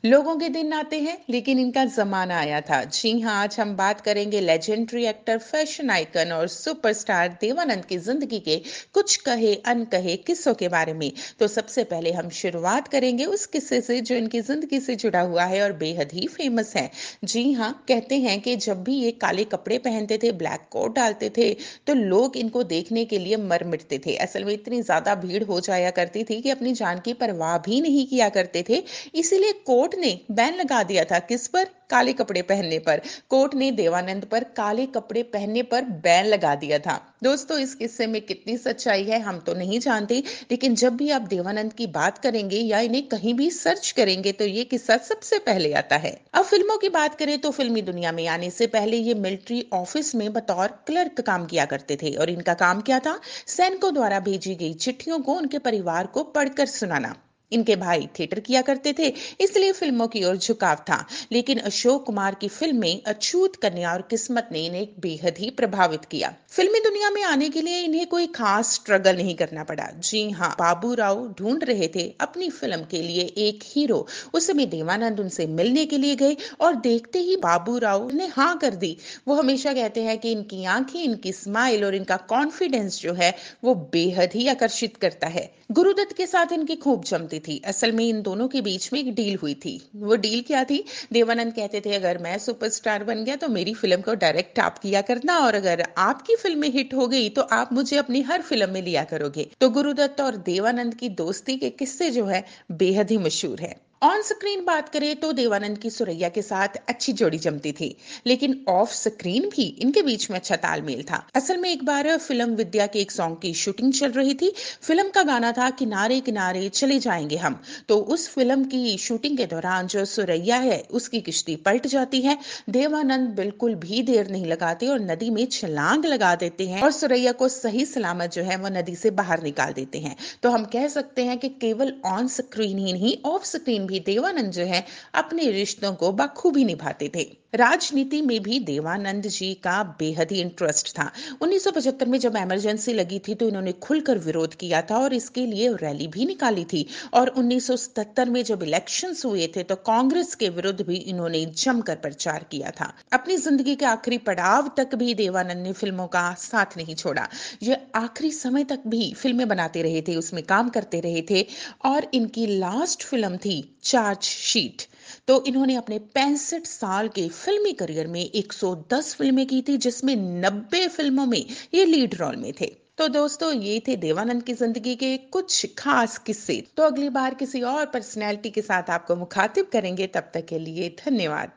लोगों के दिन आते हैं लेकिन इनका जमाना आया था। जी हाँ, आज हम बात करेंगे लेजेंडरी एक्टर, फैशन आइकन और सुपरस्टार देवानंद की जिंदगी के कुछ कहे अनकहे किस्सों के बारे में। तो सबसे पहले हम शुरुआत करेंगे उस किस्से से जो इनकी जिंदगी से जुड़ा हुआ है और बेहद ही फेमस है। जी हाँ, कहते हैं कि जब भी ये काले कपड़े पहनते थे, ब्लैक कोट डालते थे, तो लोग इनको देखने के लिए मर मिटते थे। असल में इतनी ज्यादा भीड़ हो जाया करती थी कि अपनी जान की परवाह भी नहीं किया करते थे। इसीलिए कोर्ट ने बैन लगा दिया था। किस पर? काले कपड़े पहनने पर। कोर्ट ने देवानंद पर काले कपड़े पहनने पर बैन लगा दिया था। दोस्तों, इस किस्से में कितनी सच्चाई है हम तो नहीं जानते, लेकिन जब भी आप देवानंद की बात करेंगे या इन्हें कहीं भी सर्च करेंगे तो ये किस्सा सबसे पहले आता है। अब फिल्मों की बात करें तो फिल्मी दुनिया में आने से पहले ये मिलिट्री ऑफिस में बतौर क्लर्क काम किया करते थे और इनका काम क्या था? सैनिकों द्वारा भेजी गई चिट्ठियों को उनके परिवार को पढ़कर सुनाना। इनके भाई थिएटर किया करते थे, इसलिए फिल्मों की ओर झुकाव था। लेकिन अशोक कुमार की फिल्में अछूत कन्या और किस्मत ने इन्हें बेहद ही प्रभावित किया। फिल्मी दुनिया में आने के लिए इन्हें कोई खास स्ट्रगल नहीं करना पड़ा। जी हाँ, बाबू राव ढूंढ रहे थे अपनी फिल्म के लिए एक हीरो। उस समय देवानंद उनसे मिलने के लिए गए और देखते ही बाबू राव ने हाँ कर दी। वो हमेशा कहते हैं कि इनकी आंखें, इनकी स्माइल और इनका कॉन्फिडेंस जो है वो बेहद ही आकर्षित करता है। गुरुदत्त के साथ इनकी खूब जमती थी। असल में इन दोनों के बीच में एक डील हुई थी। वो डील क्या थी? देवानंद कहते थे अगर मैं सुपरस्टार बन गया तो मेरी फिल्म को डायरेक्ट आप किया करना, और अगर आपकी फिल्म हिट हो गई तो आप मुझे अपनी हर फिल्म में लिया करोगे। तो गुरुदत्त और देवानंद की दोस्ती के किस्से जो है बेहद ही मशहूर है। ऑन स्क्रीन बात करें तो देवानंद की सुरैया के साथ अच्छी जोड़ी जमती थी, लेकिन ऑफ स्क्रीन भी इनके बीच में अच्छा तालमेल था। असल में एक बार फिल्म विद्या के एक सॉन्ग की शूटिंग चल रही थी। फिल्म का गाना था किनारे किनारे चले जाएंगे हम। तो उस फिल्म की शूटिंग के दौरान जो सुरैया है उसकी किश्ती पलट जाती है। देवानंद बिल्कुल भी देर नहीं लगाते और नदी में छलांग लगा देते हैं और सुरैया को सही सलामत जो है वो नदी से बाहर निकाल देते हैं। तो हम कह सकते हैं कि केवल ऑन स्क्रीन ही नहीं, ऑफ स्क्रीन भी देवानंद जो है अपने रिश्तों को बखूबी निभाते थे। राजनीति में भी देवानंद जी का बेहद ही इंटरेस्ट था। 1975 में जब इमरजेंसी लगी थी तो इन्होंने खुलकर विरोध किया था और इसके लिए रैली भी निकाली थी। और 1977 में जब इलेक्शंस हुए थे तो कांग्रेस के विरुद्ध भी इन्होंने जमकर प्रचार किया था। अपनी जिंदगी के आखिरी पड़ाव तक भी देवानंद ने फिल्मों का साथ नहीं छोड़ा। ये आखिरी समय तक भी फिल्में बनाते रहे थे, उसमें काम करते रहे थे। और इनकी लास्ट फिल्म थी चार्जशीट। तो इन्होंने अपने 65 साल के फिल्मी करियर में 110 फिल्में की थी, जिसमें 90 फिल्मों में ये लीड रोल में थे। तो दोस्तों, ये थे देवानंद की जिंदगी के कुछ खास किस्से। तो अगली बार किसी और पर्सनैलिटी के साथ आपको मुखातिब करेंगे। तब तक के लिए धन्यवाद।